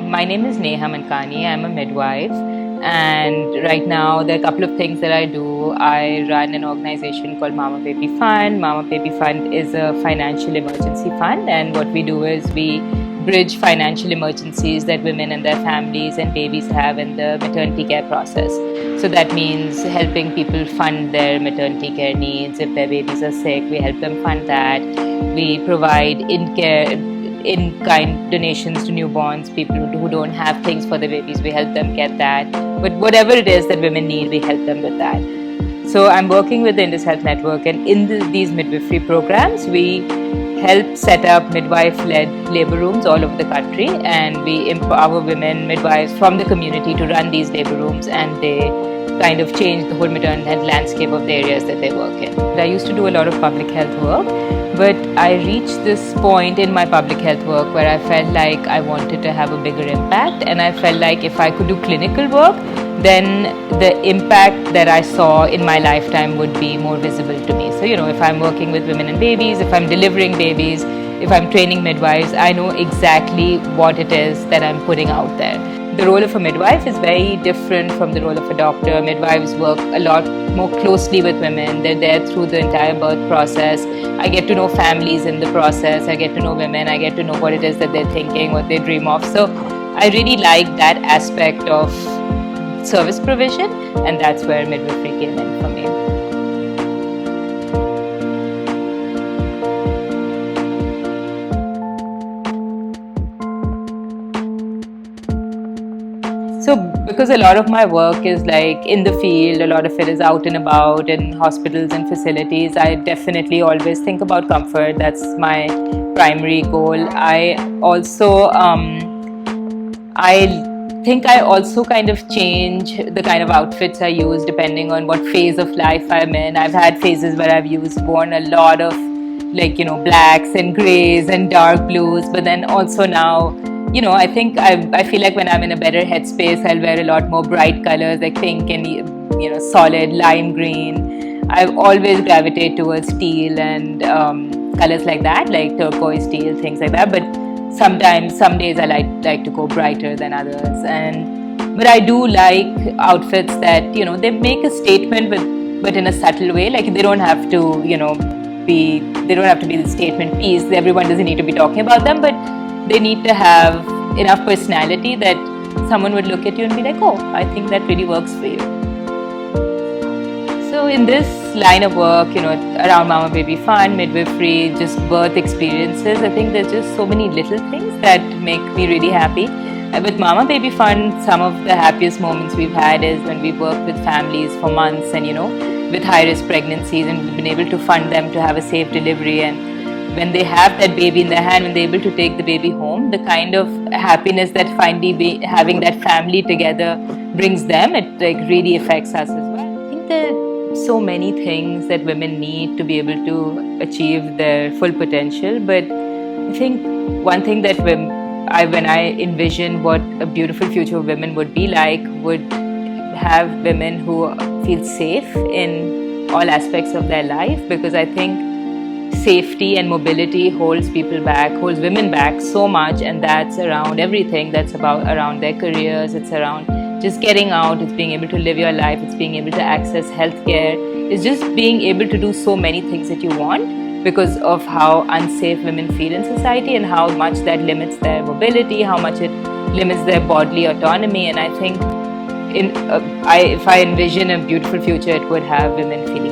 My name is Neha Mankani. I'm a midwife, and right now there are a couple of things that I do. I run an organization called Mama Baby Fund. Mama Baby Fund is a financial emergency fund, and what we do is we bridge financial emergencies that women and their families and babies have in the maternity care process. So that means helping people fund their maternity care needs. If their babies are sick, we help them fund that. We provide in-kind donations to newborns, people who don't have things for their babies, we help them get that. But whatever it is that women need, we help them with that. So I'm working with the Indus Health Network, and in these midwifery programs, we help set up midwife-led labor rooms all over the country, and we empower women midwives from the community to run these labor rooms, and they kind of change the whole maternal health landscape of the areas that they work in. I used to do a lot of public health work, but I reached this point in my public health work where I felt like I wanted to have a bigger impact, and I felt like if I could do clinical work, then the impact that I saw in my lifetime would be more visible to me. So, if I'm working with women and babies, if I'm delivering babies, if I'm training midwives, I know exactly what it is that I'm putting out there. The role of a midwife is very different from the role of a doctor. Midwives work a lot more closely with women. They're there through the entire birth process. I get to know families in the process. I get to know women. I get to know what it is that they're thinking, what they dream of. So I really like that aspect of service provision, and that's where midwifery came in for me. So because a lot of my work is like in the field, a lot of it is out and about in hospitals and facilities, I definitely always think about comfort. That's my primary goal. I think I also kind of change the kind of outfits I use depending on what phase of life I'm in. I've had phases where I've worn a lot of blacks and grays and dark blues, but then also now, I think I feel like when I'm in a better headspace, I'll wear a lot more bright colors like pink and solid lime green. I've always gravitated towards teal and colors like that, like turquoise, teal, things like that. But sometimes, some days I like to go brighter than others. But I do like outfits that they make a statement, but in a subtle way. Like they don't have to be the statement piece. Everyone doesn't need to be talking about them, but they need to have enough personality that someone would look at you and be like, oh, I think that really works for you. So in this line of work, around Mama Baby Fund, midwifery, just birth experiences, I think there's just so many little things that make me really happy. With Mama Baby Fund, some of the happiest moments we've had is when we've worked with families for months and, with high-risk pregnancies, and we've been able to fund them to have a safe delivery. And when they have that baby in their hand, when they're able to take the baby home, the kind of happiness that finally having that family together brings them, it really affects us as well. I think there are so many things that women need to be able to achieve their full potential, but I think one thing that when I envision what a beautiful future of women would be like, would have women who feel safe in all aspects of their life, because I think safety and mobility holds women back so much, and that's around everything. That's around their careers, it's around just getting out, it's being able to live your life, it's being able to access healthcare, it's just being able to do so many things that you want because of how unsafe women feel in society and how much that limits their mobility, how much it limits their bodily autonomy. And I think if I envision a beautiful future, it would have women feeling